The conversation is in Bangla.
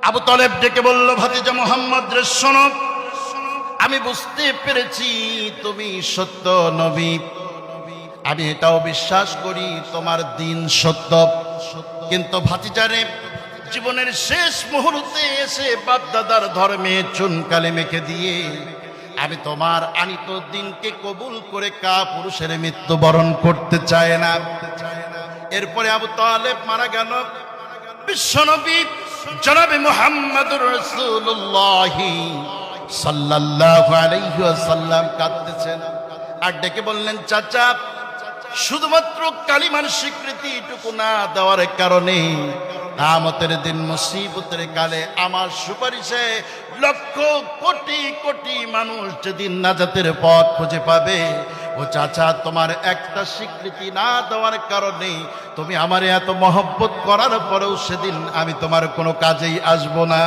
আবু তালেব ডেকে বলল, ভাতিজা মুহাম্মদ রে শোনো, আমি বুঝতে পেরেছি তুমি সত্য নবী, আমি এটাও বিশ্বাস করি তোমার দিন সত্য। কিন্তু ভাতিজারে, জীবনের শেষ মুহূর্তে এসে বাপদাদার ধর্মে চুনকালি মেখে দিয়ে আমি তোমার আনিত দিনকে কবুল করে কাপুরুষের মৃত্যুবরণ করতে চায় না। এরপরে আবু তালেব মারা গেল। বিশ্বনবী জনাবে মুহাম্মদুর রাসূলুল্লাহ সাল্লাল্লাহু আলাইহি ওয়াসাল্লাম কাঁদতেছেন আর ডেকে বললেন, চাচা, শুধুমাত্র কালিমার স্বীকৃতিটুকু না দেওয়ার কারণে কিয়ামতের দিন মুসিবতের কালে আমার সুপারিশে লক্ষ কোটি কোটি মানুষ যেদিন নাজাতের পথ খুঁজে পাবে, ও চাচা, তোমার একটা স্বীকৃতি না দেওয়ার কারণে তুমি আমারে এত মহব্বত করার পরেও সেদিন আমি তোমার কোনো কাজেই আসবো না।